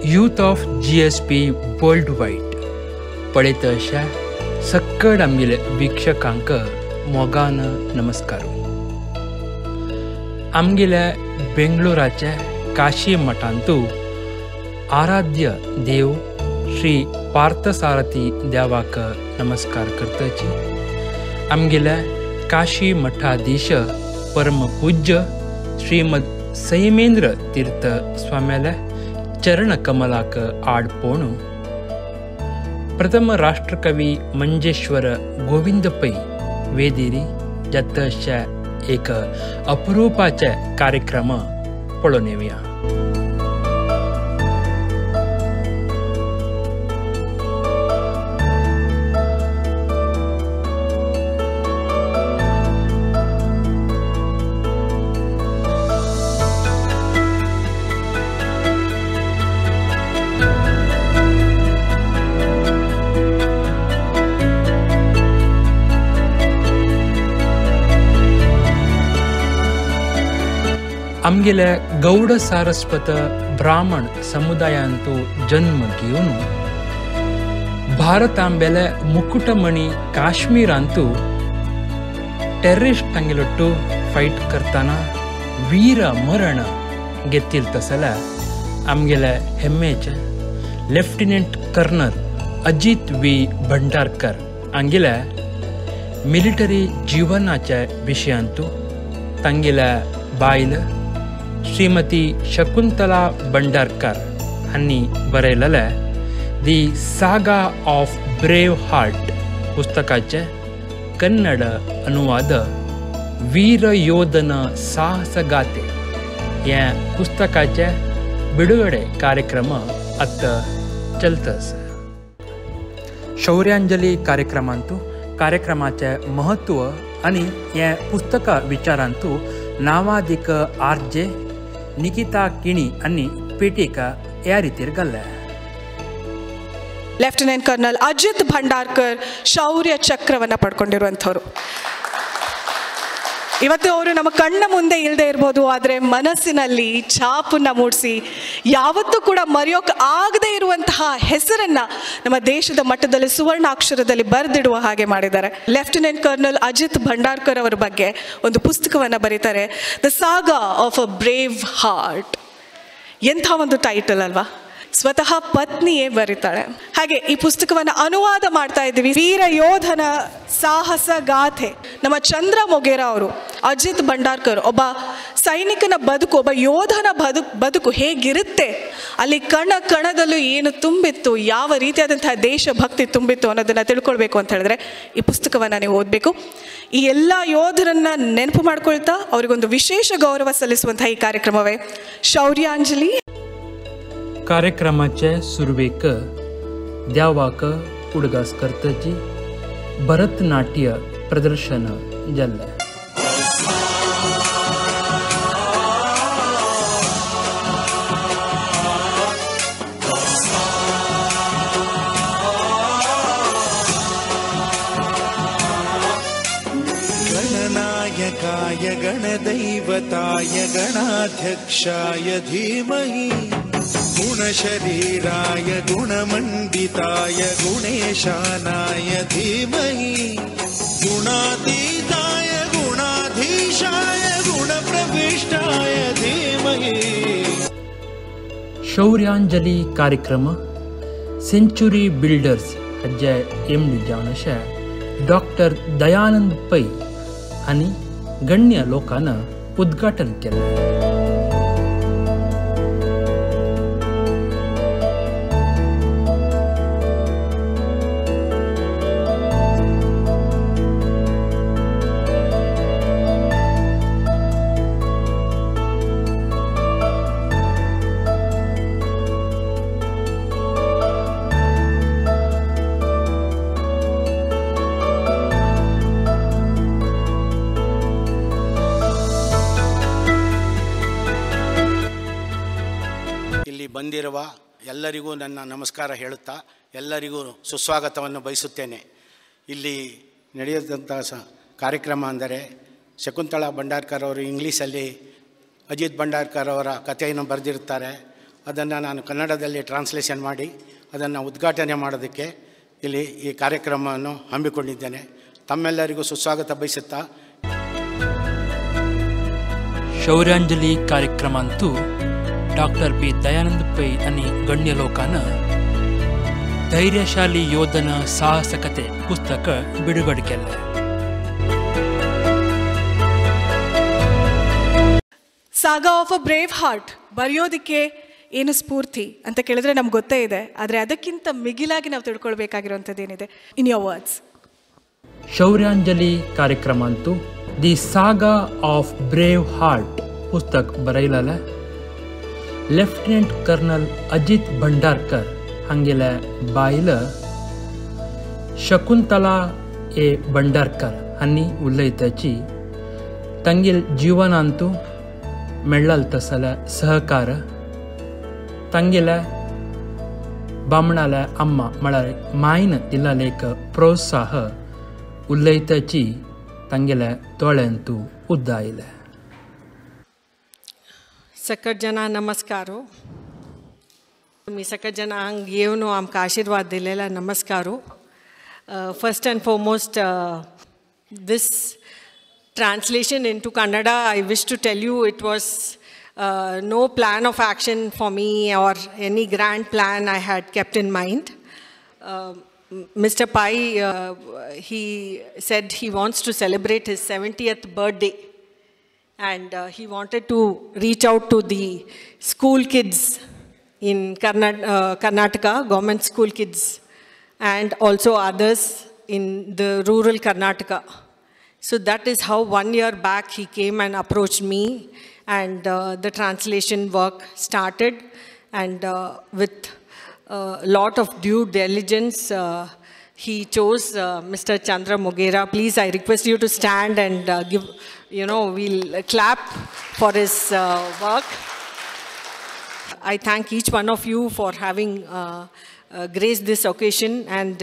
Youth of GSP world wide पळयत अशा सक्कड आमगेले वीक्षकांक मोगान नमस्कार. आमगेल्या बेंगलोराच्या काशी मठांतू आराध्य देव श्री पार्थसारथी देवाक नमस्कार करतची. आमगेल्या काशी मठाधीश परम पूज्य श्रीमद सैमेंद्र तीर्थ स्वाम्याला चरण कमलाक आड पोणू. प्रथम राष्ट्रकवी मंजेश्वर गोविंद पै वेदिरी जतशा एक अपरूपाचे कार्यक्रम पळोवन येवया. आमगेल्या गौड सारस्वत ब्राह्मण समुदायांतू जन्म घेवन भारतांबेले मुकुटमणी काश्मीरांतू टेररिस्टांगेलोट्टू फायट करताना वीर मरण घेतिल तसल्या आमगेले हेम्मेचे lieutenant colonel Ajit V Bhandarkar हांगेल्या मिलिटरी जिवनाच्या विशयांतू तांगेल्या बायल श्रीमती शकुंतला भंडारकर हांनी बरयलेले the saga of brave heart पुस्तकाचे कन्नड अनुवाद वीर योधन साहसगाथे ह्या पुस्तकाचे बिडगडे कार्यक्रम आतां चलतस. शौर्यांजली कार्यक्रमांतू कार्यक्रमाचे महत्व आनी ह्या पुस्तका विचारांतू नावाधिक आरजे निकिता किणी आणि पेटिका या ರೀತಿಯಲ್ಲಿ ಗಲ್ಲ. ಲೆಫ್ಟಿನೆಂಟ್ ಕರ್ನಲ್ ಅಜಿತ್ ಭಂಡಾರ್ಕರ್ ಶೌರ್ಯ ಚಕ್ರವನ್ನು ಪಡ್ಕೊಂಡಿರುವಂಥವ್ರು. ಇವತ್ತು ಅವರು ನಮ್ಮ ಕಣ್ಣ ಮುಂದೆ ಇಲ್ಲದೆ ಇರ್ಬೋದು, ಆದರೆ ಮನಸ್ಸಿನಲ್ಲಿ ಛಾಪನ್ನು ಮೂಡಿಸಿ ಯಾವತ್ತೂ ಕೂಡ ಮರೆಯೋಕೆ ಆಗದೇ ಇರುವಂತಹ ಹೆಸರನ್ನು ನಮ್ಮ ದೇಶದ ಮಟ್ಟದಲ್ಲಿ ಸುವರ್ಣಾಕ್ಷರದಲ್ಲಿ ಬರೆದಿಡುವ ಹಾಗೆ ಮಾಡಿದ್ದಾರೆ. ಲೆಫ್ಟಿನೆಂಟ್ ಕರ್ನಲ್ ಅಜಿತ್ ಭಂಡಾರ್ಕರ್ ಅವರ ಬಗ್ಗೆ ಒಂದು ಪುಸ್ತಕವನ್ನು ಬರೀತಾರೆ, the ಸಾಗಾ of a brave heart. ಎಂಥ ಒಂದು ಟೈಟಲ್ ಅಲ್ವಾ, ಸ್ವತಃ ಪತ್ನಿಯೇ ಬರೀತಾಳೆ. ಹಾಗೆ ಈ ಪುಸ್ತಕವನ್ನು ಅನುವಾದ ಮಾಡ್ತಾ ಇದ್ದೀವಿ. ವೀರ ಯೋಧನ ಸಾಹಸ ಗಾಥೆ. ನಮ್ಮ ಚಂದ್ರ ಮೊಗೇರಾ ಅವರು ಅಜಿತ್ ಭಂಡಾರ್ಕರ್ ಒಬ್ಬ ಸೈನಿಕನ ಬದುಕು, ಒಬ್ಬ ಯೋಧನ ಬದುಕು ಹೇಗಿರುತ್ತೆ, ಅಲ್ಲಿ ಕಣ ಕಣದಲ್ಲೂ ಏನು ತುಂಬಿತ್ತು, ಯಾವ ರೀತಿಯಾದಂತಹ ದೇಶಭಕ್ತಿ ತುಂಬಿತ್ತು ಅನ್ನೋದನ್ನು ತಿಳ್ಕೊಳ್ಬೇಕು ಅಂತ ಹೇಳಿದ್ರೆ ಈ ಪುಸ್ತಕವನ್ನು ನೀವು ಓದಬೇಕು. ಈ ಎಲ್ಲ ಯೋಧರನ್ನ ನೆನಪು ಮಾಡ್ಕೊಳ್ತಾ ಅವರಿಗೊಂದು ವಿಶೇಷ ಗೌರವ ಸಲ್ಲಿಸುವಂತಹ ಈ ಕಾರ್ಯಕ್ರಮವೇ ಶೌರ್ಯಾಂಜಲಿ. कार्यक्रमाचे सुरवेक देवाक उडगास करतची भरतनाट्य प्रदर्शन जाल्लें. गणनायकाय गणदैवताय गणाध्यक्षाय धीमहि गुणशरीराय गुणमण्डिताय गुणेशानाय धीमहि गुणातीताय गुणाधीशाय गुणप्रविष्टाय धीमहि. शौर्यांजली कार्यक्रम सेंचुरी बिल्डर्स हाजे MD जावन अशे डॉक्टर दयानंद पै हांणी गण्य लोकांना उद्घाटन केलें. ಬಂದಿರುವ ಎಲ್ಲರಿಗೂ ನನ್ನ ನಮಸ್ಕಾರ ಹೇಳುತ್ತಾ ಎಲ್ಲರಿಗೂ ಸುಸ್ವಾಗತವನ್ನು ಬಯಸುತ್ತೇನೆ. ಇಲ್ಲಿ ನಡೆಯುವಂಥ ಕಾರ್ಯಕ್ರಮ ಅಂದರೆ ಶಕುಂತಳಾ ಭಂಡಾರ್ಕರ್ ಅವರು ಇಂಗ್ಲೀಷಲ್ಲಿ ಅಜಿತ್ ಭಂಡಾರ್ಕರ್ ಅವರ ಕಥೆಯನ್ನು ಬರೆದಿರುತ್ತಾರೆ. ಅದನ್ನು ನಾನು ಕನ್ನಡದಲ್ಲಿ ಟ್ರಾನ್ಸ್ಲೇಷನ್ ಮಾಡಿ ಅದನ್ನು ಉದ್ಘಾಟನೆ ಮಾಡೋದಕ್ಕೆ ಇಲ್ಲಿ ಈ ಕಾರ್ಯಕ್ರಮವನ್ನು ಹಮ್ಮಿಕೊಂಡಿದ್ದೇನೆ. ತಮ್ಮೆಲ್ಲರಿಗೂ ಸುಸ್ವಾಗತ ಬಯಸುತ್ತಾ ಶೌರ್ಯಾಂಜಲಿ ಕಾರ್ಯಕ್ರಮ ಅಂತೂ ಡಾಕ್ಟರ್ ಬಿ ದಯಾನಂದ ಪೈ అని ಗಣ್ಯ ಲೋಕಾನ ಧೈರ್ಯಶಾಲಿ ಯೋಧನ ಸಾಹಸಕತೆ ಪುಸ್ತಕ ಬಿಡುಗಡೆಗೆಲ್ಲ saga of a brave heart ಬರೆಯೋದಕ್ಕೆ ಏನು ಸ್ಫೂರ್ತಿ ಅಂತ ಕೇಳಿದ್ರೆ ನಮ್ಗೆ ಗೊತ್ತೇ ಇದೆ. ಆದರೆ ಅದಕ್ಕಿಂತ ಮಿಗಿಲಾಗಿ ನಾವು ತಿಳ್ಕೊಳ್ಬೇಕಾಗಿರುವಂಥದ್ದು ಏನಿದೆ? In your words. ಶೌರ್ಯಾಂಜಲಿ ಕಾರ್ಯಕ್ರಮ ಅಂತೂ ದಿ ಸಾಗಾ ಆಫ್ ಬ್ರೇವ್ ಹಾರ್ಟ್ ಪುಸ್ತಕ ಬರೆಯಲಲ್ಲ ಲೆಫ್ಟಿನೆಂಟ್ ಕರ್ನಲ್ ಅಜಿತ್ ಭಂಡಾರ್ಕರ್ ಹಂಗೆಲ್ಲ ಬಾಯಿಲ ಶಕುಂತಲಾ ಎ ಭಂಡಾರ್ಕರ್ ಹನ್ನಿ ಉಲ್ಲೈತಚಿ ತಂಗಿಲ್ ಜೀವನ ಅಂತೂ ಮೆಳ್ಳಲ್ ತಸಲ ಸಹಕಾರ ತಂಗಿಲ ಬಾಮಣಾಲ ಅಮ್ಮ ಮಳ ಮಾಯಿನ ದಿಲ್ಲಲೇಖ ಪ್ರೋತ್ಸಾಹ ಉಲ್ಲೈತಚಿ ತಂಗಿಲ ತೋಳೆಂತೂ ಉದ್ದಾಯಿಲ. सकट जना नमस्कारो. मी सकट जना हांग येवन आमकां आशीर्वाद दिलेला नमस्कारो. First and foremost, this translation into Kannada, I wish to tell you it was no plan of action for me or any grand plan I had kept in mind. Mr. Pai, he said he wants to celebrate his 70th birthday. And he wanted to reach out to the school kids in Karnataka, government school kids, and also others in the rural Karnataka. So that is how 1 year back he came and approached me, and the translation work started. And with a lot of due diligence, he chose Mr. Chandra Mogera. Please, I request you to stand and give, we'll clap for his work. I thank each one of you for having graced this occasion. And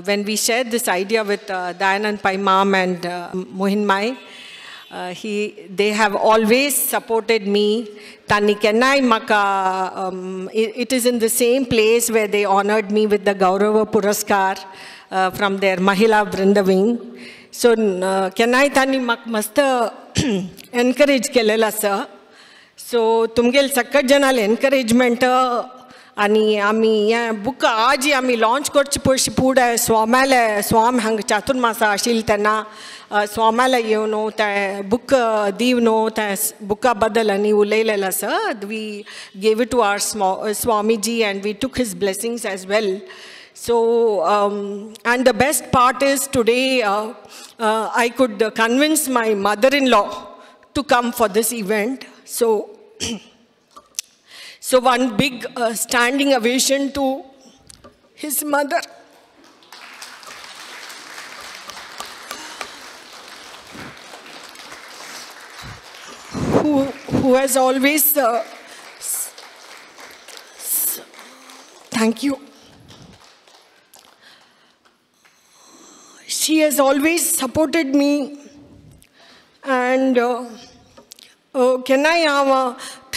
when we shared this idea with Dayanand Pai Ma'am and Mohin Mai, they have always supported me. Tani Kennai Maka, it is in the same place where they honored me with the Gaurava Puraskar from their Mahila Vrinda wing. So Kennai Tani Mak must encourage kelela sir. So tumgel sakkat janal encouragement आणि आम्ही या book आज आम्ही launch करचे पयशे पुढे स्वाम हांगा चातुर्मास आशिल्ले तेन्ना स्वामाला येवन त्या बुक दिवन त्या बुका बद्दल आनी उलयलेलो आसा. We gave it to our Swamiji and we took his blessings as well. So and the best part is today I could convince my mother-in-law to come for this event. So one big standing ovation to his mother. Who has always, thank you. She has always supported me, and can I have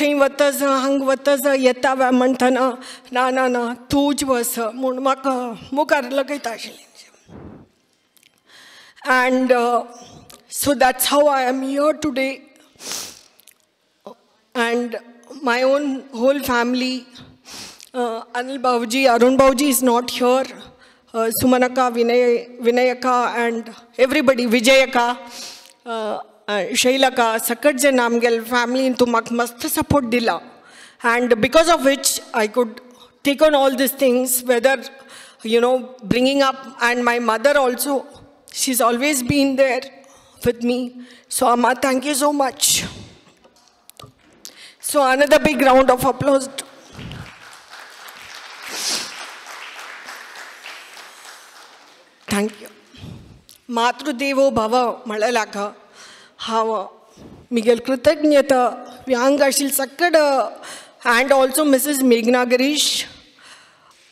थंय वतस Hong वतस येता म्हणटना ना तूच वस म्हूण म्हाका मुखार लगयता आशिल्लें. And so that's how I am here today. And my own whole family, Anil Bauji, Arun Bauji is not here, Sumanaka, Vinayaka and everybody, Vijayaka, Shailaka, Sakkat je namgel family into mak mast support dila. And because of which I could take on all these things, whether, bringing up, and my mother also, she's always been there with me. So Amma, thank you so much. So another big round of applause. Thank you. Matru Devo Bhava Malalaka. How Miguel Kritagnyata, Vyangashil Sakkada, and also Mrs. Meghna Girish.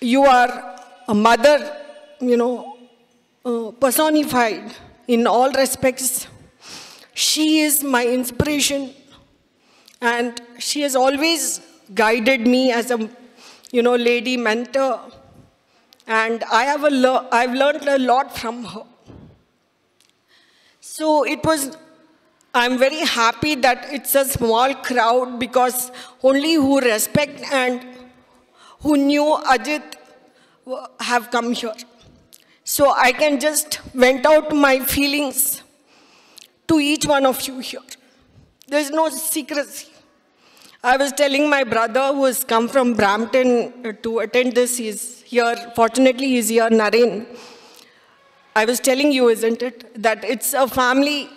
You are a mother, personified in all respects. She is my inspiration, and she has always guided me as a, lady mentor. And I've learned a lot from her. So I'm very happy that it's a small crowd, because only who respect and who knew Ajit have come here. So I can just vent out my feelings to each one of you here. There's no secrecy. I was telling my brother, who has come from Brampton to attend this, he's here, fortunately he's here, Naren. I was telling you, isn't it, that it's a family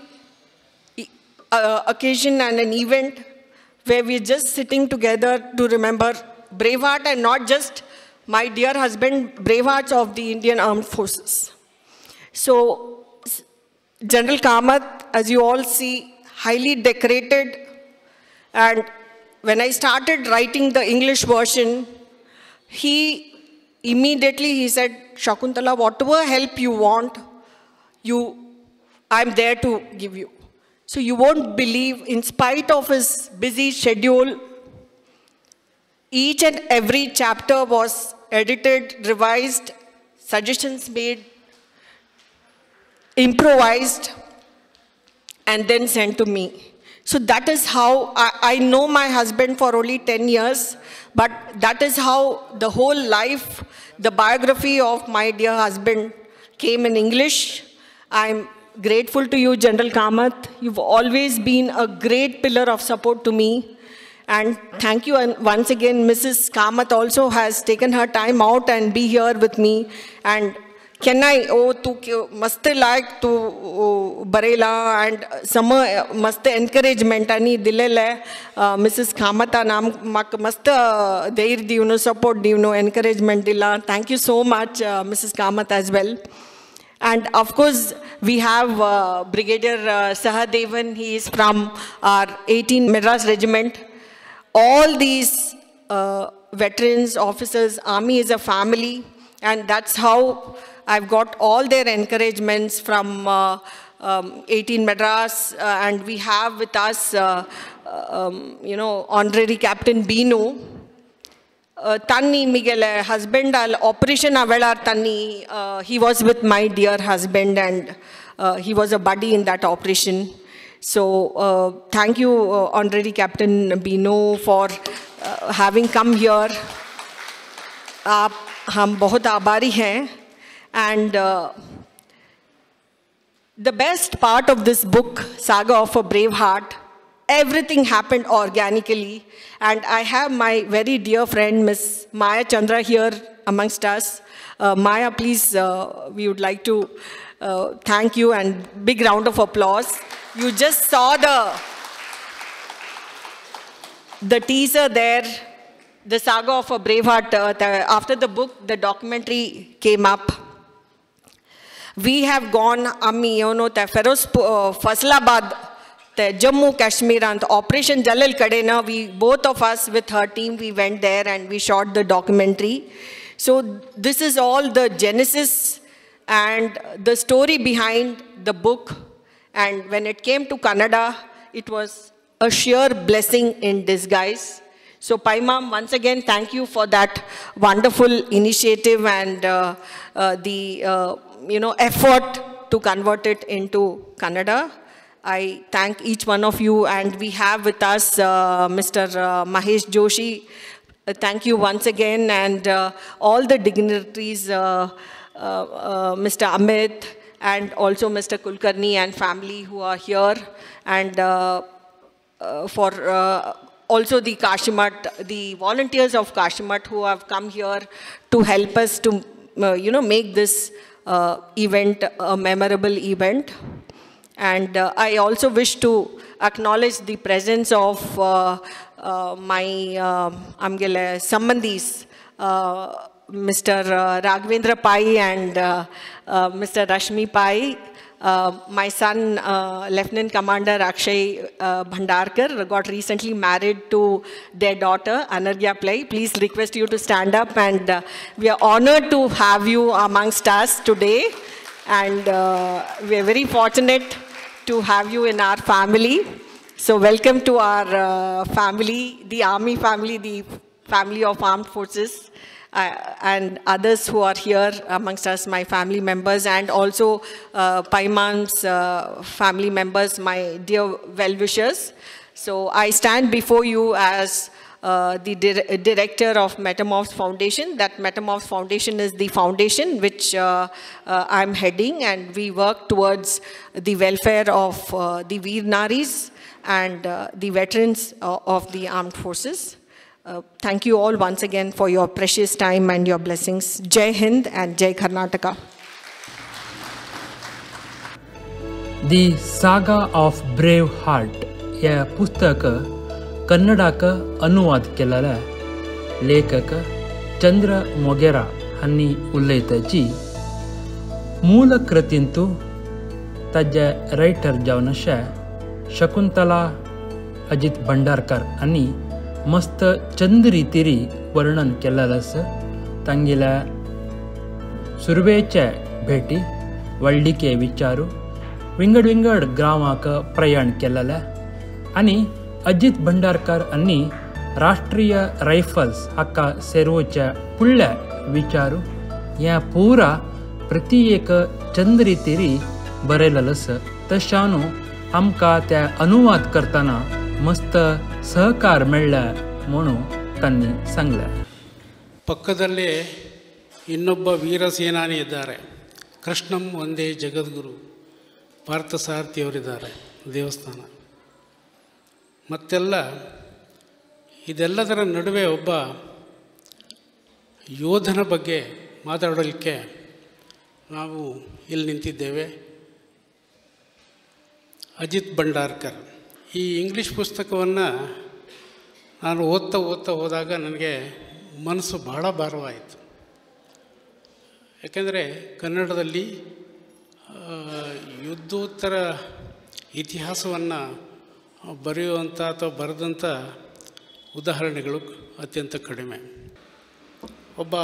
occasion and an event where we're just sitting together to remember Braveheart, and not just my dear husband, Bravehearts of the Indian Armed Forces. So, General Kamath, as you all see, highly decorated, and when I started writing the English version, he said, Shakuntala, whatever help you want, I'm there to give you. So you won't believe, in spite of his busy schedule, each and every chapter was edited, revised, suggestions made, improvised, and then sent to me. So that is how, I know my husband for only 10 years, but that is how the whole life, the biography of my dear husband came in English. I'm grateful to you, General Kamath. You've always been a great pillar of support to me. And thank you. And once again, Mrs. Kamath also has taken her time out and be here with me. And can I, tu mast like tu barela and some mast encouragement ani dilele Mrs. Kamath naam mak mast deir divno support divno encouragement dilla. Thank you so much, Mrs. Kamath as well. And of course, we have Brigadier Sahadevan. He is from our 18 Madras Regiment. All these veterans, officers, Army is a family, and that's how I've got all their encouragements from 18 Madras, and we have with us, Honorary Captain Bino. Tanni Miguel, husband, operation Avelar Tanni, he was with my dear husband, and he was a buddy in that operation. So thank you, Honorary Captain Bino, for having come here. हम बहुत आभारी हैं. And the best part of this book, Saga of a Brave Heart, everything happened organically. And I have my very dear friend, Miss Maya Chandra, here amongst us. Maya, please, we would like to thank you, and big round of applause. You just saw the teaser there, the Saga of a Brave Heart. After the book, the documentary came up. We have gone, Faisalabad, Jammu Kashmir, and Operation Jalal Kadena. We, both of us with her team, we went there and we shot the documentary. So this is all the genesis and the story behind the book. And when it came to Kannada, it was a sheer blessing in disguise. So Paimam, once again, thank you for that wonderful initiative and the effort to convert it into Kannada. I thank each one of you, and we have with us Mr. Mahesh Joshi. Thank you once again, and all the dignitaries, Mr. Amit, and also Mr. Kulkarni and family who are here, and for also the Kashimat, the volunteers of Kashimat who have come here to help us to, make this event a memorable event. And I also wish to acknowledge the presence of my Sambandhis, Mr. Raghavendra Pai and Mr. Rashmi Pai. My son, Lieutenant Commander Akshay Bhandarkar, got recently married to their daughter, Anargya Pai. Please request you to stand up, and we are honored to have you amongst us today. And we are very fortunate to have you in our family. So welcome to our family, the Army family, the family of Armed Forces, and others who are here amongst us, my family members, and also Paiman's family members, my dear well-wishers. So I stand before you as the director of Metamorphs Foundation. That Metamorphs Foundation is the foundation which I'm heading, and we work towards the welfare of the Veer Naris and the veterans of the armed forces. Thank you all once again for your precious time and your blessings. Jai Hind and Jai Karnataka. The ಸಾಗಾ of brave heart या पुस्तक कन्नडाक अनुवाद केलेले लेखक चंद्र मोगेरा हांणी उलयताची मूल कृतींतू ताजे writer जावन अशे शकुंतला अजित भंडारकर हांणी मस्त चंद रितीरी वर्णन केलेलें आसा. तांगेल्या सुरवेचे भेटी वळडिके विचारू विंगड विंगड गांवांक प्रयाण केलेलें आनी अजित भंडारकर हांणी राष्ट्रीय रायफल्स हाका सेर्वचे फुडले विचारू ह्या पुरा प्रति एक चंद रितीरी बरयलेलो आसा. तशानू आमकां त्या अनुवाद करतना मस्त सहकार मेळ्ळा म्हणून तांणी सांगलें. ಪಕ್ಕದಲ್ಲೇ ಇನ್ನೊಬ್ಬ ವೀರ ಸೇನಾನಿ ಇದ್ದಾರೆ. ಕೃಷ್ಣಂ ಒಂದೇ ಜಗದ್ಗುರು ಪಾರ್ಥಸಾರಥಿಯವರಿದ್ದಾರೆ ದೇವಸ್ಥಾನ. ಮತ್ತೆಲ್ಲ ಇದೆಲ್ಲದರ ನಡುವೆ ಒಬ್ಬ ಯೋಧನ ಬಗ್ಗೆ ಮಾತಾಡಲಿಕ್ಕೆ ನಾವು ಇಲ್ಲಿ ನಿಂತಿದ್ದೇವೆ. ಅಜಿತ್ ಭಂಡಾರ್ಕರ್. ಈ ಇಂಗ್ಲೀಷ್ ಪುಸ್ತಕವನ್ನು ನಾನು ಓದ್ತಾ ಹೋದಾಗ ನನಗೆ ಮನಸ್ಸು ಬಹಳ ಭಾರವಾಯಿತು. ಯಾಕೆಂದರೆ ಕನ್ನಡದಲ್ಲಿ ಯುದ್ಧೋತ್ತರ ಇತಿಹಾಸವನ್ನು ಬರೆಯುವಂಥ ಅಥವಾ ಬರೆದಂಥ ಉದಾಹರಣೆಗಳು ಅತ್ಯಂತ ಕಡಿಮೆ. ಒಬ್ಬ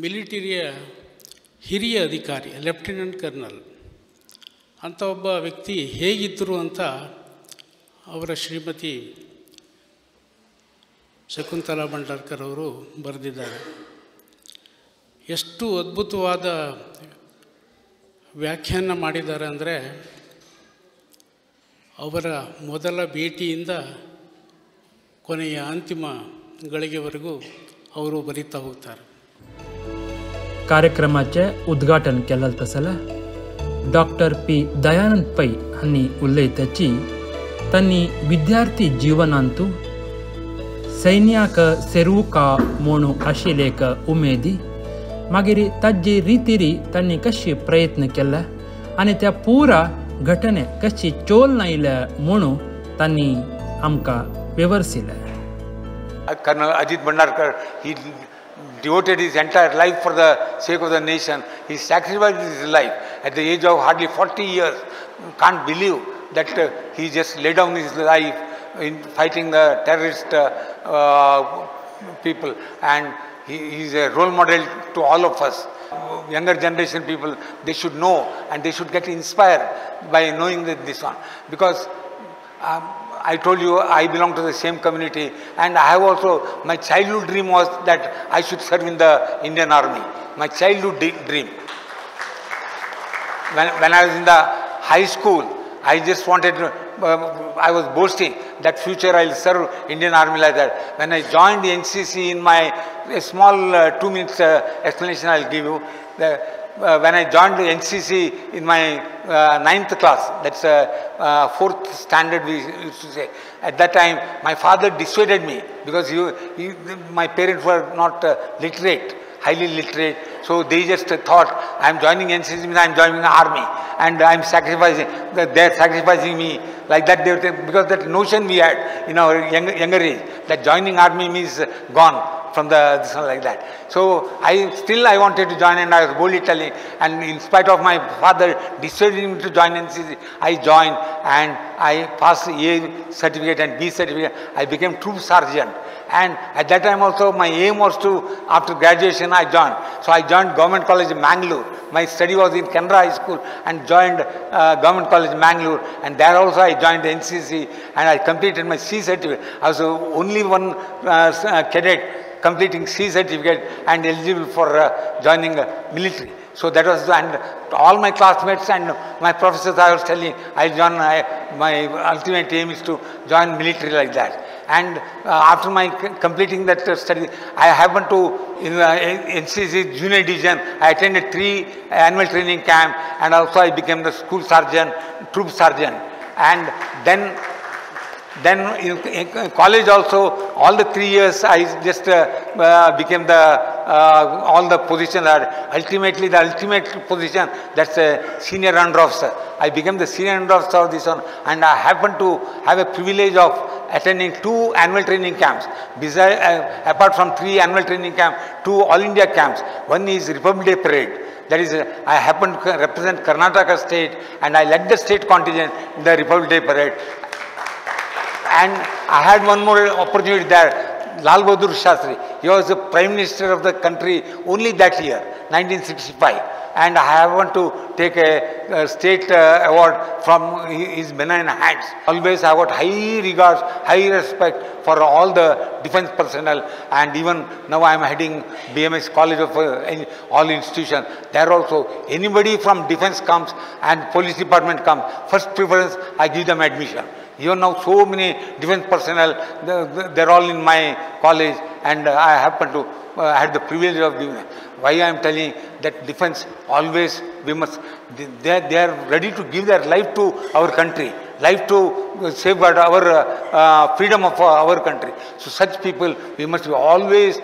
ಮಿಲಿಟರಿಯ ಹಿರಿಯ ಅಧಿಕಾರಿ, ಲೆಫ್ಟಿನೆಂಟ್ ಕರ್ನಲ್ ಅಂಥ ಒಬ್ಬ ವ್ಯಕ್ತಿ ಹೇಗಿದ್ದರು ಅಂತ ಅವರ ಶ್ರೀಮತಿ ಶಕುಂತಲಾ ಭಂಡಾರ್ಕರ್ ಅವರು ಬರೆದಿದ್ದಾರೆ. ಎಷ್ಟು ಅದ್ಭುತವಾದ ವ್ಯಾಖ್ಯಾನ ಮಾಡಿದ್ದಾರೆ ಅಂದರೆ, ಅವರ ಮೊದಲ ಭೇಟಿಯಿಂದ ಕೊನೆಯ ಅಂತಿಮ ಗಳಿಗೆವರೆಗೂ ಅವರು ಬರೀತಾ ಹೋಗ್ತಾರೆ. कार्यक्रमाचे उद्घाटन केलें तसले डॉक्टर पी दयानंद पै हांणी उलयताची तांणी विद्यार्थी जिवनांतू सैन्याक सेर्वुका म्हणू आशिल्लेक उमेदी मागीर ताजी रितीरी तांणी कशी प्रयत्न केले आनी त्या पुरा घटने कशी चोल नायल्या म्हणू तांणी आमकां विवरसिलें. Colonel Ajit Bhandarkar, he devoted his entire life for the sake of the nation. He sacrificed his life at the age of hardly 40 years. Can't believe that he just laid down his life in fighting the terrorist people, and he is a role model to all of us. Younger generation people, they should know and they should get inspired by knowing this one, because I told you I belong to the same community, and I have also, my childhood dream was that I should serve in the Indian Army. My childhood dream. When I was in the high school, I just wanted to, I was boasting that future I will serve Indian Army like that. When I joined the NCC, in my small 2 minutes explanation I will give you. When I joined the NCC in my 9th class, that's 4th standard we used to say. At that time, my father dissuaded me because my parents were not literate, highly literate. So they just thought, I am joining NCC means I am joining the army and I am sacrificing, they are sacrificing me. Like that, they were because that notion we had in our younger age, that joining army means gone from this one like that. So I wanted to join, and I was boldly telling, and in spite of my father dissuading me to join NCC, I joined, and I passed A certificate and B certificate. I became troop sergeant. And at that time also my aim was to, after graduation I joined. So I joined Government College Mangalore. My study was in Canara High School and joined Government College Mangalore. And there also I joined NCC and I completed my C certificate. I was only one cadet completing C certificate and eligible for joining military. So that was, and all my classmates and my professors, I was telling, I join, my ultimate aim is to join military like that. And after my completing that study, I happened to, in NCC Junior Division, I attended 3 annual training camp, and also I became the school sergeant, troop sergeant. And then in college also, all the 3 years I just became the all the position. Ultimately, the ultimate position, that's a senior under officer. I became the senior under officer of this one, and I happened to have a privilege of attending 2 annual training camps. Besides, apart from 3 annual training camps, 2 All India camps. One is Republic Day Parade. That is, I happen to represent Karnataka state, and I led the state contingent in the Republic Day Parade. And I had one more opportunity there. Lal Bahadur Shastri, he was the Prime Minister of the country only that year, 1965. And I happened to take a state award from his benign hands. Always I got high regards, high respect for all the defense personnel, and even now I am heading BMS College of all institutions. There also, anybody from defense comes and police department comes, first preference I give them admission. Even now so many defense personnel, they're all in my college, and I happen to had the privilege of giving them. Why I am telling that defense always, we must, they are ready to give their life to our country, life to safeguard our freedom of our country. So such people, we must always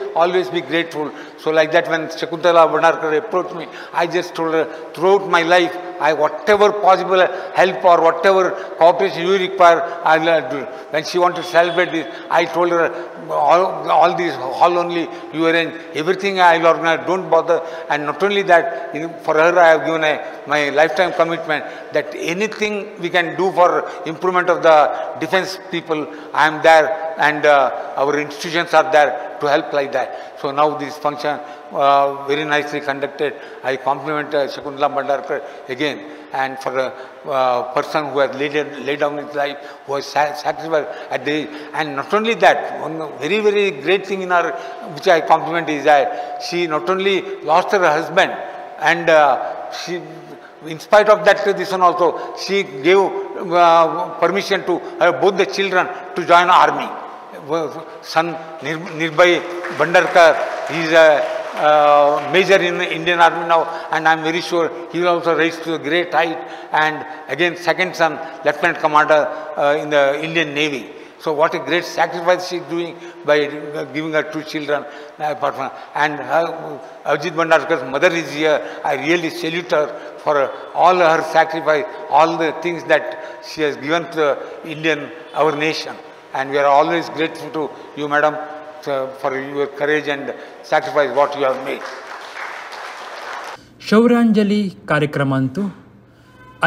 be grateful. So like that, when Shakuntala Bhandarkar approached me, I just told her, throughout my life, whatever possible help or whatever cooperation you require, I'll do. When she wanted to celebrate this, I told her, all these, all only you arrange, everything I'll organize, don't bother. And not only that, for her I have given my lifetime commitment that anything we can do for improvement of the defense people, I am there, and our institutions are there to help like that. So now this function very nicely conducted. I compliment Shakuntala Bhandarkar again, and for a person who has laid down his life, who has sacrificed at the age. And not only that, one very, very great thing in her, which I compliment, is that she not only lost her husband, and she, in spite of that, this one also, she gave permission to both the children to join army. Son Nirbhay Bhandarkar, he is a major in the Indian Army now, and I am very sure he will also rise to a great height. And again, second son, Lieutenant Commander in the Indian Navy. So what a great sacrifice she is doing by giving her 2 children. And Ajit Bhandarkar's mother is here. I really salute her for all her sacrifice, all the things that she has given to our nation. And we are always grateful to you, madam, for your courage and sacrifice what you have made. ಶೌರ್ಯಾಂಜಲಿ ಕಾರ್ಯಕ್ರಮ ಅಂತೂ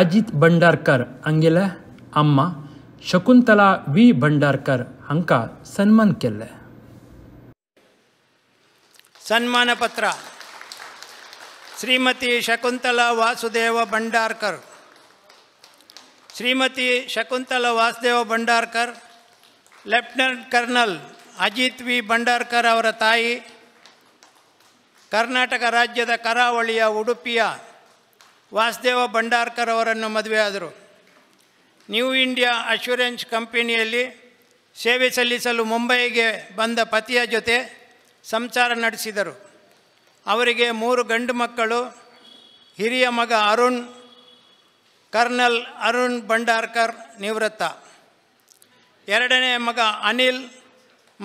ಅಜಿತ್ ಭಂಡಾರ್ಕರ್ ಅಂಗೆಲ ಅಮ್ಮ Shakuntala V Bhandarkar ಅಂಕ ಸನ್ಮಾನ್ ಕೆಲ್ಲೆ. ಸನ್ಮಾನ ಪತ್ರ Shrimati Shakuntala Vasudeva Bhandarkar. Shrimati Shakuntala Vasudeva Bhandarkar lieutenant colonel Ajit V Bhandarkar ಅವರ ತಾಯಿ, ಕರ್ನಾಟಕ ರಾಜ್ಯದ ಕರಾವಳಿಯ ಉಡುಪಿಯ ವಾಸುದೇವ ಭಂಡಾರ್ಕರ್ ಅವರನ್ನು ಮದುವೆಯಾದರು. ನ್ಯೂ ಇಂಡಿಯಾ ಅಶ್ಯೂರೆನ್ಸ್ ಕಂಪನಿಯಲ್ಲಿ ಸೇವೆ ಸಲ್ಲಿಸಲು ಮುಂಬೈಗೆ ಬಂದ ಪತಿಯ ಜೊತೆ ಸಂಸಾರ ನಡೆಸಿದರು. ಅವರಿಗೆ 3 ಗಂಡು ಮಕ್ಕಳು. ಹಿರಿಯ ಮಗ ಅರುಣ್, ಕರ್ನಲ್ ಅರುಣ್ ಭಂಡಾರ್ಕರ್ ನಿವೃತ್ತ, ಎರಡನೇ ಮಗ ಅನಿಲ್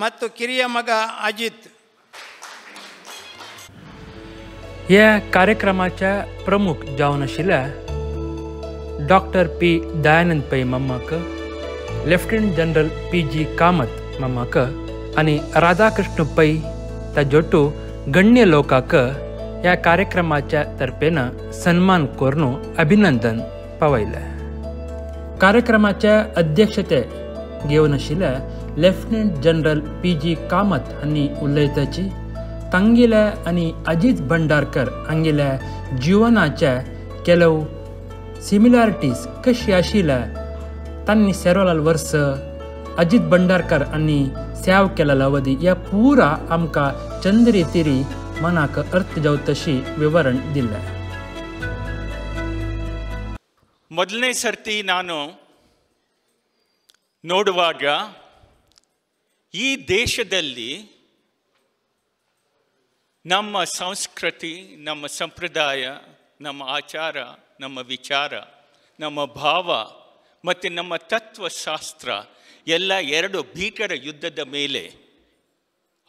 ಮತ್ತು ಕಿರಿಯ ಮಗ ಅಜಿತ್. या कार्यक्रमाच्या प्रमुख जावन आशिल्ल्या डॉक्टर पी दयानंद पै मम्माक, लेफ्टनंट जनरल PG कामत मम्माक आणि राधाकृष्ण पै ताजोटू गण्य लोकांक या कार्यक्रमाच्या तर्फेन सन्मान करून अभिनंदन पावयले. कार्यक्रमाच्या अध्यक्षते घेवन आशिल्ले लेफ्टनंट जनरल PG कामत हांणी उलयताची तांगेल्या आनी अजीत भंडारकर हांगेल्या जिवनाच्या ಕೆಲವು सिमिलॅरिटीज कशी आशिल्ल्या तांणी सेवरल वर्स अजीत भंडारकर हांणी सेव केलेला अवधी ह्या पुरा आमकां चंद रितीरी मनाक अर्थ जावं तशी विवरण दिल्लें. ಮೊದಲನೇ ಸರ್ತಿ ನಾನು ನೋಡುವಾಗ ಈ ದೇಶದಲ್ಲಿ ನಮ್ಮ ಸಂಸ್ಕೃತಿ, ನಮ್ಮ ಸಂಪ್ರದಾಯ, ನಮ್ಮ ಆಚಾರ, ನಮ್ಮ ವಿಚಾರ, ನಮ್ಮ ಭಾವ ಮತ್ತು ನಮ್ಮ ತತ್ವಶಾಸ್ತ್ರ ಎಲ್ಲ ಎರಡು ಭೀಕರ ಯುದ್ಧದ ಮೇಲೆ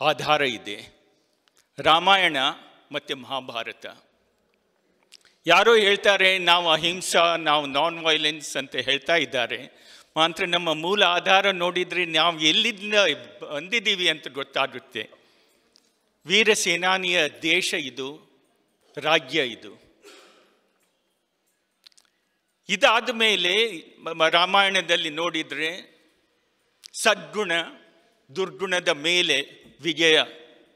ಆಧಾರ ಇದೆ. ರಾಮಾಯಣ ಮತ್ತು ಮಹಾಭಾರತ. ಯಾರೋ ಹೇಳ್ತಾರೆ ನಾವು ಅಹಿಂಸಾ, ನಾವು ನಾನ್ ವೈಲೆನ್ಸ್ ಅಂತ ಹೇಳ್ತಾ ಇದ್ದಾರೆ. ಮಾತ್ರ ನಮ್ಮ ಮೂಲ ಆಧಾರ ನೋಡಿದರೆ ನಾವು ಎಲ್ಲಿಂದ ಬಂದಿದ್ದೀವಿ ಅಂತ ಗೊತ್ತಾಗುತ್ತೆ. ವೀರ ಸೇನಾನಿಯ ದೇಶ ಇದು, ರಾಜ್ಯ ಇದು. ಇದಾದ ಮೇಲೆ ರಾಮಾಯಣದಲ್ಲಿ ನೋಡಿದರೆ ಸದ್ಗುಣ ದುರ್ಗುಣದ ಮೇಲೆ ವಿಜಯ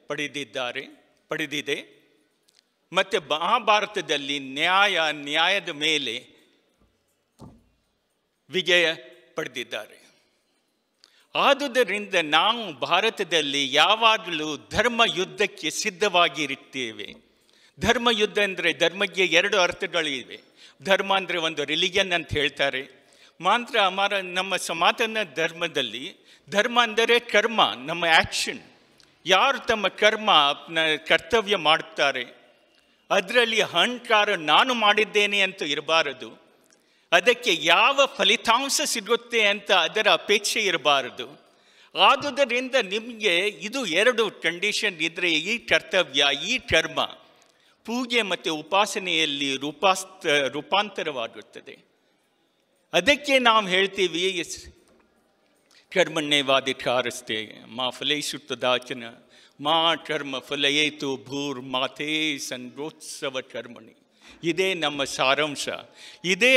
ಪಡೆದಿದೆ. ಮತ್ತು ಮಹಾಭಾರತದಲ್ಲಿ ನ್ಯಾಯದ ಮೇಲೆ ವಿಜಯ ಪಡೆದಿದ್ದಾರೆ. ಆದುದರಿಂದ ನಾವು ಭಾರತದಲ್ಲಿ ಯಾವಾಗಲೂ ಧರ್ಮ ಯುದ್ಧಕ್ಕೆ ಸಿದ್ಧವಾಗಿರುತ್ತೇವೆ. ಧರ್ಮ ಯುದ್ಧ ಅಂದರೆ ಧರ್ಮಕ್ಕೆ ಎರಡು ಅರ್ಥಗಳಿವೆ. ಧರ್ಮ ಅಂದರೆ ಒಂದು ರಿಲಿಜನ್ ಅಂತ ಹೇಳ್ತಾರೆ. ಮಾತ್ರ ನಮ್ಮ ಸನಾತನ ಧರ್ಮದಲ್ಲಿ ಧರ್ಮ ಅಂದರೆ ಕರ್ಮ, ನಮ್ಮ ಆ್ಯಕ್ಷನ್. ಯಾರು ತಮ್ಮ ಕರ್ತವ್ಯ ಮಾಡುತ್ತಾರೆ ಅದರಲ್ಲಿ ಅಹಂಕಾರ ನಾನು ಮಾಡಿದ್ದೇನೆ ಅಂತ ಇರಬಾರದು. ಅದಕ್ಕೆ ಯಾವ ಫಲಿತಾಂಶ ಸಿಗುತ್ತೆ ಅಂತ ಅದರ ಅಪೇಕ್ಷೆ ಇರಬಾರದು. ಆದುದರಿಂದ ನಿಮಗೆ ಇದು ಎರಡು ಕಂಡೀಷನ್ ಇದ್ದರೆ ಈ ಕರ್ತವ್ಯ, ಈ ಕರ್ಮ ಪೂಜೆ ಮತ್ತು ಉಪಾಸನೆಯಲ್ಲಿ ರೂಪಾಂತರವಾಗುತ್ತದೆ. ಅದಕ್ಕೆ ನಾವು ಹೇಳ್ತೀವಿ ಕರ್ಮಣ್ಯೇವಾಧಿಕಾರಸ್ತೆ ಮಾ ಫಲೇಷು ತದಾಚನ ಮಾ ಕರ್ಮ ಫಲಯೇತು ಭೂರ್ ಮಾತೇ ಸಂಗೋತ್ಸವ ಕರ್ಮಣಿ. ಇದೇ ನಮ್ಮ ಸಾರಾಂಶ. ಇದೇ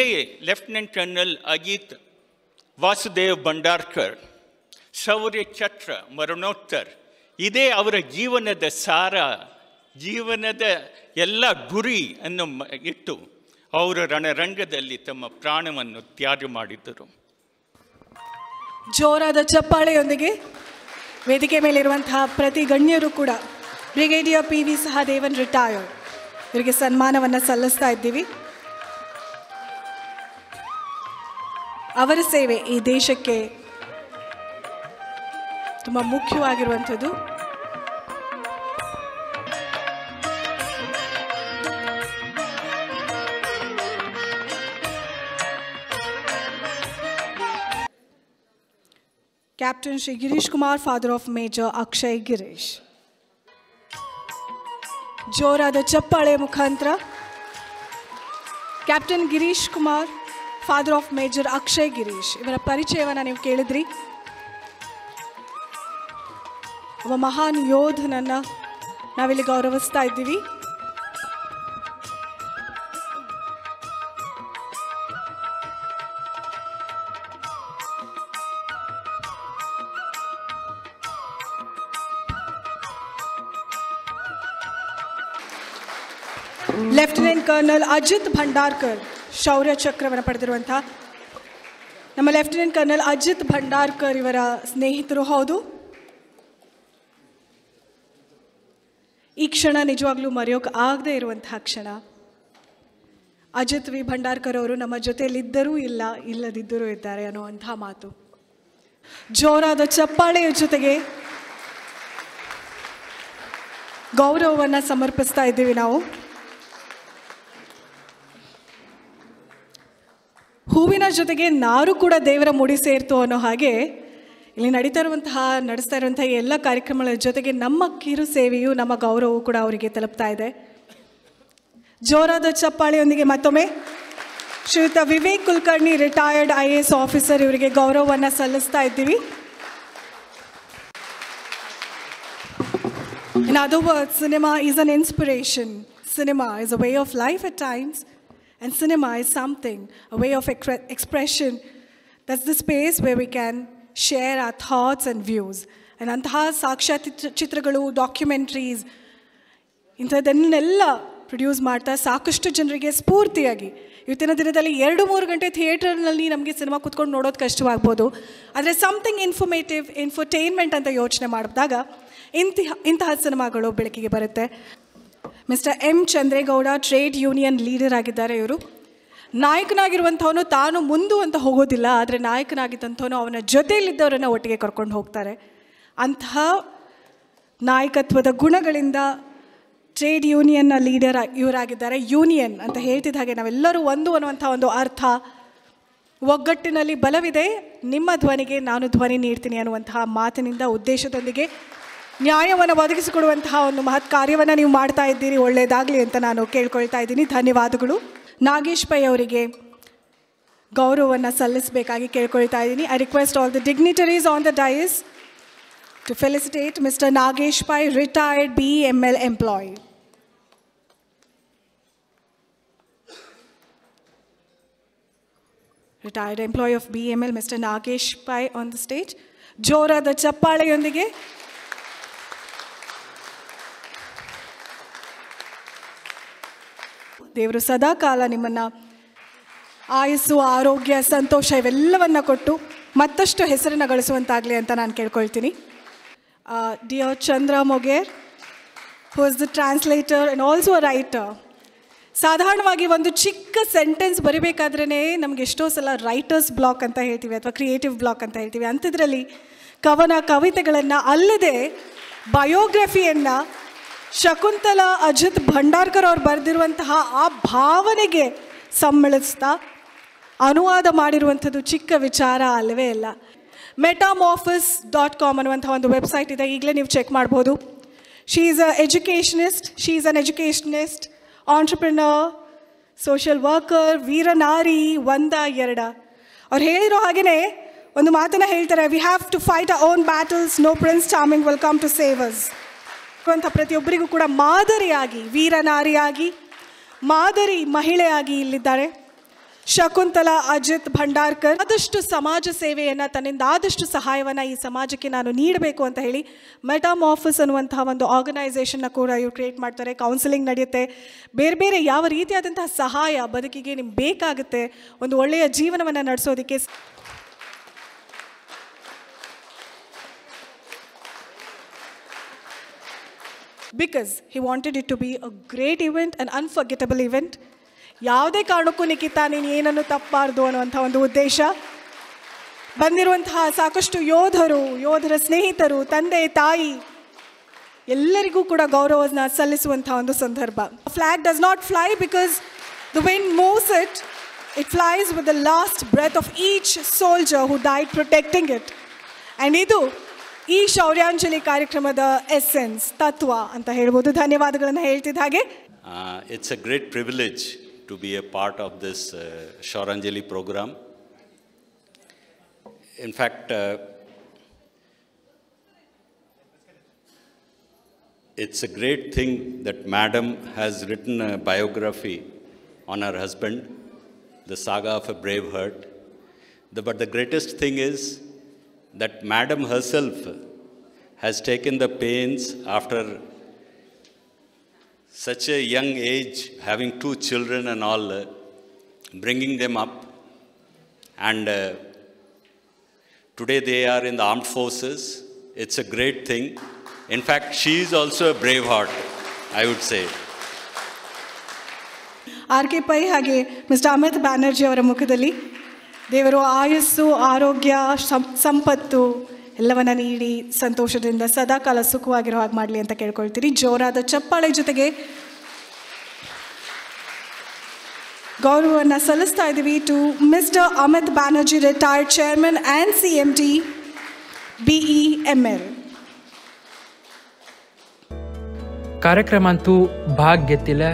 ಲೆಫ್ಟಿನೆಂಟ್ ಕರ್ನಲ್ ಅಜಿತ್ ವಾಸುದೇವ್ ಭಂಡಾರ್ಕರ್ ಶೌರ್ಯ ಚಕ್ರ ಮರಣೋತ್ತರ ಇದೇ ಅವರ ಜೀವನದ ಸಾರ, ಜೀವನದ ಎಲ್ಲ ಗುರಿ ಅನ್ನು ಇಟ್ಟು ಅವರು ರಣರಂಗದಲ್ಲಿ ತಮ್ಮ ಪ್ರಾಣವನ್ನು ತ್ಯಾಗ ಮಾಡಿದ್ದರು. ಜೋರಾದ ಚಪ್ಪಾಳೆಯೊಂದಿಗೆ ವೇದಿಕೆ ಮೇಲಿರುವಂತಹ ಪ್ರತಿ ಗಣ್ಯರು ಕೂಡ ಬ್ರಿಗೇಡಿಯರ್ PV ಸಹದೇವನ್ ರಿಟೈರ್ಡ್ ಇವರಿಗೆ ಸನ್ಮಾನವನ್ನು ಸಲ್ಲಿಸ್ತಾ ಇದ್ದೀವಿ. ಅವರ ಸೇವೆ ಈ ದೇಶಕ್ಕೆ ತುಂಬ ಮುಖ್ಯವಾಗಿರುವಂಥದ್ದು. Captain Shri Girish Kumar, father of Major Akshay Girish. ಜೋರಾದ ಚಪ್ಪಾಳೆ ಮುಖಾಂತರ captain Girish Kumar, father of major Akshay Girish ಇವರ ಪರಿಚಯವನ್ನು ನೀವು ಕೇಳಿದ್ರಿ. ಒಬ್ಬ ಮಹಾನ್ ಯೋಧನನ್ನು ನಾವಿಲ್ಲಿ ಗೌರವಿಸ್ತಾ ಇದ್ದೀವಿ. ಲೆಫ್ಟಿನೆಂಟ್ ಕರ್ನಲ್ ಅಜಿತ್ ಭಂಡಾರ್ಕರ್ ಶೌರ್ಯ ಚಕ್ರವನ್ನು ಪಡೆದಿರುವಂಥ ನಮ್ಮ ಲೆಫ್ಟಿನೆಂಟ್ ಕರ್ನಲ್ ಅಜಿತ್ ಭಂಡಾರ್ಕರ್ ಇವರ ಸ್ನೇಹಿತರು ಹೌದು. ಈ ಕ್ಷಣ ನಿಜವಾಗ್ಲೂ ಮರೆಯೋಕೆ ಆಗದೆ ಇರುವಂತಹ ಕ್ಷಣ. ಅಜಿತ್ ಭಂಡಾರ್ಕರ್ ಅವರು ನಮ್ಮ ಜೊತೆಯಲ್ಲಿದ್ದರೂ ಇಲ್ಲ, ಇಲ್ಲದಿದ್ದರೂ ಇದ್ದಾರೆ ಅನ್ನುವಂಥ ಮಾತು. ಜೋರಾದ ಚಪ್ಪಾಳೆಯ ಜೊತೆಗೆ ಗೌರವವನ್ನು ಸಮರ್ಪಿಸ್ತಾ ಇದ್ದೀವಿ ನಾವು. ಹೂವಿನ ಜೊತೆಗೆ ನಾರು ಕೂಡ ದೇವರ ಮುಡಿ ಸೇರ್ತು ಅನ್ನೋ ಹಾಗೆ ಇಲ್ಲಿ ನಡೆಸ್ತಾ ಇರುವಂತಹ ಎಲ್ಲ ಕಾರ್ಯಕ್ರಮಗಳ ಜೊತೆಗೆ ನಮ್ಮ ಕಿರು ಸೇವೆಯು, ನಮ್ಮ ಗೌರವವು ಕೂಡ ಅವರಿಗೆ ತಲುಪ್ತಾ ಇದೆ. ಜೋರಾದ ಚಪ್ಪಾಳೆಯೊಂದಿಗೆ ಮತ್ತೊಮ್ಮೆ ಶ್ರೀಯುತ Vivek Kulkarni retired IAS officer ಇವರಿಗೆ ಗೌರವವನ್ನು ಸಲ್ಲಿಸ್ತಾ ಇದ್ದೀವಿ. In other words, cinema is an inspiration. Cinema is a way of life at times. And cinema is something, a way of expression That's the space where we can share our thoughts and views. And ಅಂತಹ ಸಾಕ್ಷ್ಯ ಚಿತ್ರಗಳು, documentaries ಇಂಥದ್ದನ್ನೆಲ್ಲ produce ಮಾಡ್ತಾ ಸಾಕಷ್ಟು ಜನರಿಗೆ ಸ್ಫೂರ್ತಿಯಾಗಿ ಇವತ್ತಿನ ದಿನದಲ್ಲಿ 2-3 ಗಂಟೆ ಥಿಯೇಟರ್ನಲ್ಲಿ ನಮಗೆ ಸಿನಿಮಾ ಕೂತ್ಕೊಂಡು ನೋಡೋದು ಕಷ್ಟವಾಗ್ಬೋದು. ಆದರೆ ಸಮಥಿಂಗ್ ಇನ್ಫಾರ್ಮೇಟಿವ್, ಇನ್ಫರ್ಟೈನ್ಮೆಂಟ್ ಅಂತ ಯೋಚನೆ ಮಾಡಿದಾಗ ಇಂತಹ ಸಿನಿಮಾಗಳು ಬೆಳಕಿಗೆ ಬರುತ್ತೆ. Mister M Chandregowda trade union leader ಆಗಿದ್ದಾರೆ. ಇವರು ನಾಯಕನಾಗಿರುವಂಥವನು ತಾನು ಮುಂದು ಅಂತ ಹೋಗೋದಿಲ್ಲ, ಆದರೆ ನಾಯಕನಾಗಿದ್ದಂಥವನು ಅವನ ಜೊತೆಯಲ್ಲಿದ್ದವರನ್ನು ಒಟ್ಟಿಗೆ ಕರ್ಕೊಂಡು ಹೋಗ್ತಾರೆ. ಅಂತಹ ನಾಯಕತ್ವದ ಗುಣಗಳಿಂದ ಟ್ರೇಡ್ ಯೂನಿಯನ್ನ ಲೀಡರ್ ಇವರಾಗಿದ್ದಾರೆ. ಯೂನಿಯನ್ ಅಂತ ಹೇಳ್ತಿದ್ದ ಹಾಗೆ ನಾವೆಲ್ಲರೂ ಒಂದು ಅನ್ನುವಂಥ ಒಂದು ಅರ್ಥ, ಒಗ್ಗಟ್ಟಿನಲ್ಲಿ ಬಲವಿದೆ, ನಿಮ್ಮ ಧ್ವನಿಗೆ ನಾನು ಧ್ವನಿ ನೀಡ್ತೀನಿ ಅನ್ನುವಂತಹ ಮಾತಿನಿಂದ, ಉದ್ದೇಶದೊಂದಿಗೆ ನ್ಯಾಯವನ್ನು ಒದಗಿಸಿಕೊಡುವಂತಹ ಒಂದು ಮಹತ್ ಕಾರ್ಯವನ್ನು ನೀವು ಮಾಡ್ತಾ ಇದ್ದೀರಿ. ಒಳ್ಳೆಯದಾಗಲಿ ಅಂತ ನಾನು ಕೇಳ್ಕೊಳ್ತಾ ಇದ್ದೀನಿ. ಧನ್ಯವಾದಗಳು. ನಾಗೇಶ್ ಪೈ ಅವರಿಗೆ ಗೌರವವನ್ನು ಸಲ್ಲಿಸಬೇಕಾಗಿ ಕೇಳ್ಕೊಳ್ತಾ ಇದ್ದೀನಿ. I request all the dignitaries on the dais to felicitate Mr. Nagesh Pai, retired BEML employee. Retired employee of BEML, Mr. Nagesh Pai on the stage. ಜೋರಾದ ಚಪ್ಪಾಳೆಯೊಂದಿಗೆ ದೇವರು ಸದಾ ಕಾಲ ನಿಮ್ಮನ್ನು ಆಯಸ್ಸು, ಆರೋಗ್ಯ, ಸಂತೋಷ ಇವೆಲ್ಲವನ್ನು ಕೊಟ್ಟು ಮತ್ತಷ್ಟು ಹೆಸರನ್ನು ಗಳಿಸುವಂತಾಗಲಿ ಅಂತ ನಾನು ಕೇಳ್ಕೊಳ್ತೀನಿ. Dear Chandra Moger, who is the translator and also a writer. ಸಾಧಾರಣವಾಗಿ ಒಂದು ಚಿಕ್ಕ ಸೆಂಟೆನ್ಸ್ ಬರಿಬೇಕಾದ್ರೇ ನಮಗೆ ಎಷ್ಟೋ ಸಲ ರೈಟರ್ಸ್ ಬ್ಲಾಕ್ ಅಂತ ಹೇಳ್ತೀವಿ ಅಥವಾ ಕ್ರಿಯೇಟಿವ್ ಬ್ಲಾಕ್ ಅಂತ ಹೇಳ್ತೀವಿ. ಅಂಥದ್ರಲ್ಲಿ ಕವನ ಕವಿತೆಗಳನ್ನು ಅಲ್ಲದೆ ಬಯೋಗ್ರಫಿಯನ್ನು ಶಕುಂತಲಾ ಅಜಿತ್ ಭಂಡಾರ್ಕರ್ ಅವ್ರು ಬರೆದಿರುವಂತಹ ಆ ಭಾವನೆಗೆ ಸಮ್ಮಿಳಿಸ್ತಾ ಅನುವಾದ ಮಾಡಿರುವಂಥದ್ದು ಚಿಕ್ಕ ವಿಚಾರ ಅಲ್ಲವೇ ಅಲ್ಲ. metamorphos.com ಅನ್ನುವಂಥ ಒಂದು ವೆಬ್ಸೈಟ್ ಇದೆ, ಈಗಲೇ ನೀವು ಚೆಕ್ ಮಾಡ್ಬೋದು. She is an educationist, entrepreneur, social worker, ವೀರನಾರಿ, ಒಂದ ಎರಡ. ಅವ್ರು ಹೇಳಿರೋ ಹಾಗೆಯೇ ಒಂದು ಮಾತನ್ನು ಹೇಳ್ತಾರೆ, we have to fight our own battles, no prince charming will come to save us ಅಂತ ಪ್ರತಿಯೊಬ್ಬರಿಗೂ ಕೂಡ ಮಾದರಿಯಾಗಿ, ವೀರನಾರಿಯಾಗಿ, ಮಾದರಿ ಮಹಿಳೆಯಾಗಿ ಇಲ್ಲಿದ್ದಾರೆ ಶಕುಂತಲಾ ಅಜಿತ್ ಭಂಡಾರ್ಕರ್. ಆದಷ್ಟು ಸಮಾಜ ಸೇವೆಯನ್ನು, ತನ್ನಿಂದ ಆದಷ್ಟು ಸಹಾಯವನ್ನು ಈ ಸಮಾಜಕ್ಕೆ ನಾನು ನೀಡಬೇಕು ಅಂತ ಹೇಳಿ ಮೆಟಾಮಾರ್ಫಸ್ ಅನ್ನುವಂತಹ ಒಂದು ಆರ್ಗನೈಸೇಷನ್ನ ಕೂಡ ಇವ್ರು ಕ್ರಿಯೇಟ್ ಮಾಡ್ತಾರೆ. ಕೌನ್ಸಿಲಿಂಗ್ ನಡೆಯುತ್ತೆ, ಬೇರೆ ಬೇರೆ ಯಾವ ರೀತಿಯಾದಂತಹ ಸಹಾಯ ಬದುಕಿಗೆ ನಿಮ್ಗೆ ಬೇಕಾಗುತ್ತೆ ಒಂದು ಒಳ್ಳೆಯ ಜೀವನವನ್ನು ನಡೆಸೋದಕ್ಕೆ. Because he wanted it to be a great event, an unforgettable event. ಯಾವುದೇ ಕಾರಣಕ್ಕೂ ನಿಖಿತಾ ನೀನು ಏನನ್ನು ತಪ್ಪಬಾರ್ದು ಅನ್ನುವಂಥ ಒಂದು ಉದ್ದೇಶ. ಬಂದಿರುವಂತಹ ಸಾಕಷ್ಟು ಯೋಧರ ಸ್ನೇಹಿತರು, ತಂದೆ ತಾಯಿ ಎಲ್ಲರಿಗೂ ಕೂಡ ಗೌರವವನ್ನು ಸಲ್ಲಿಸುವಂಥ ಒಂದು ಸಂದರ್ಭ. Flag does not fly because the wind moves it. It flies with the last breath of each soldier who died protecting it. And ಇದು ಈ ಶೌರ್ಯಾಂಜಲಿ ಕಾರ್ಯಕ್ರಮದ ಎಸೆನ್ಸ್, ತತ್ವ ಅಂತ ಹೇಳ್ಬೋದು. ಧನ್ಯವಾದಗಳನ್ನು ಹೇಳ್ತಿದ್ದ ಹಾಗೆ, it's a great privilege to be a part of this Shauranjali program. In fact, it's a great thing that Madam has written a biography on her husband, the saga of a brave heart. But the greatest thing is that Madam herself has taken the pains after such a young age, having 2 children and all, bringing them up. And today they are in the armed forces. It's a great thing. In fact, she is also a brave heart, I would say. R K Pai ಹಾಗೆ mister Amit Banerjee ಅವರ ಮುಖದಲ್ಲಿ ದೇವರು ಆಯಸ್ಸು, ಆರೋಗ್ಯ, ಸಂಪತ್ತು ಎಲ್ಲವನ್ನ ನೀಡಿ ಸಂತೋಷದಿಂದ ಸದಾಕಾಲ ಸುಖವಾಗಿರೋ ಹಾಗೆ ಮಾಡಲಿ ಅಂತ ಕೇಳ್ಕೊಳ್ತೀರಿ. ಜೋರಾದ ಚಪ್ಪಾಳೆ ಜೊತೆಗೆ ಗೌರವವನ್ನು ಸಲ್ಲಿಸ್ತಾ ಇದ್ದೀವಿ to mister Amit Banerjee, retired chairman and CMD BEML. कार्यक्रमांतू भाग घेतिल्ल्या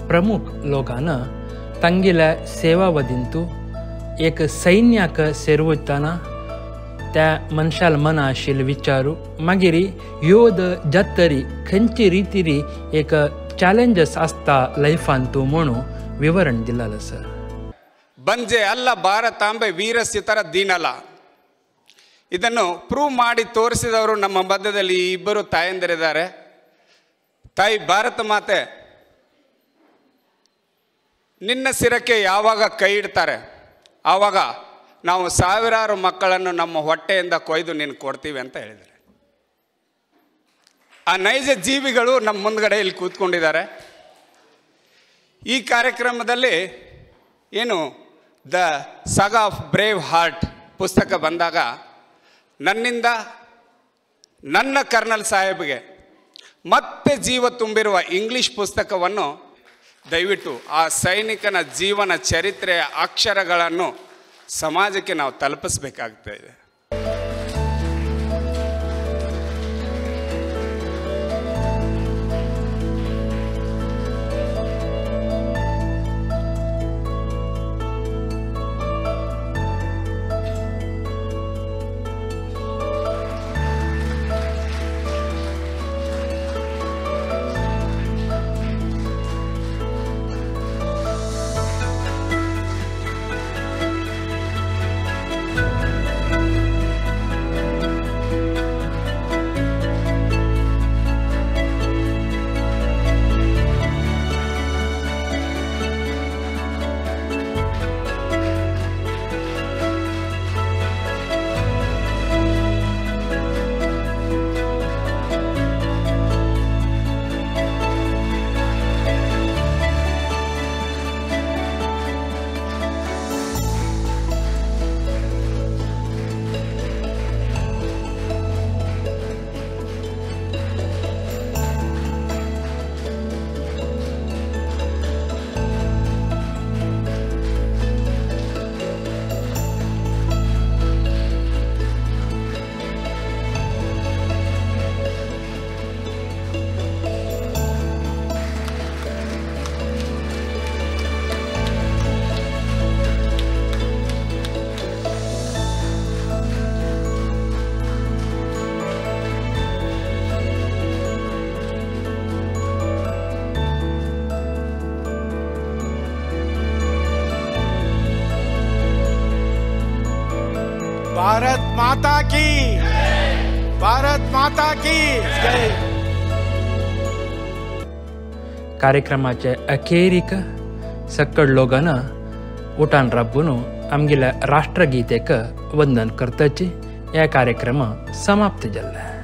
प्रमुख लोकांना तांगेल्या सेवावधींतू एक सैन्याक सेरवतना त्या मनशाल मना आशिल्ले विचारू मागीर योद जत्तरी खंयची रितीरी एक चॅलेंजस आसता लायफान तूं म्हणून विवरण दिलेलें सर. ಬಂಜೆ ಅಲ್ಲ ಭಾರತಾಂಬೆ ವೀರಸ್ಯತರ ದೀನಲ. ಇದನ್ನು ಪ್ರೂವ್ ಮಾಡಿ ತೋರಿಸಿದವರು ನಮ್ಮ ಮಧ್ಯದಲ್ಲಿ ಈ ಇಬ್ಬರು ತಾಯಂದಿರಿದ್ದಾರೆ. ತಾಯಿ ಭಾರತ ಮಾತೆ ನಿನ್ನ ಸಿರಕ್ಕೆ ಯಾವಾಗ ಕೈ ಇಡ್ತಾರೆ ಆವಾಗ ನಾವು ಸಾವಿರಾರು ಮಕ್ಕಳನ್ನು ನಮ್ಮ ಹೊಟ್ಟೆಯಿಂದ ಕೊಯ್ದು ನೀನು ಕೊಡ್ತೀವಿ ಅಂತ ಹೇಳಿದ್ದಾರೆ. ಆ ನೈಜ ಜೀವಿಗಳು ನಮ್ಮ ಮುಂದ್ಗಡೆ ಇಲ್ಲಿ ಕೂತ್ಕೊಂಡಿದ್ದಾರೆ. ಈ ಕಾರ್ಯಕ್ರಮದಲ್ಲಿ ಏನು ದ ಸಾಗಾ ಆಫ್ ಬ್ರೇವ್ ಹಾರ್ಟ್ ಪುಸ್ತಕ ಬಂದಾಗ ನನ್ನಿಂದ ನನ್ನ ಕರ್ನಲ್ ಸಾಹೇಬ್ಗೆ ಮತ್ತೆ ಜೀವ ತುಂಬಿರುವ ಇಂಗ್ಲೀಷ್ ಪುಸ್ತಕವನ್ನು ದಯವಿಟ್ಟು ಆ ಸೈನಿಕನ ಜೀವನ ಚರಿತ್ರೆಯ ಅಕ್ಷರಗಳನ್ನು ಸಮಾಜಕ್ಕೆ ನಾವು ತಲುಪಿಸಬೇಕಾಗ್ತಾ ಇದೆ. भारत माता की, भारत माता की जय. कार्यक्रमाचे अखेरीक सकड लोकांना उठान राबून आमगेल्या राष्ट्रगीतेक वंदन करताची हे कार्यक्रम समाप्त जाल्ले.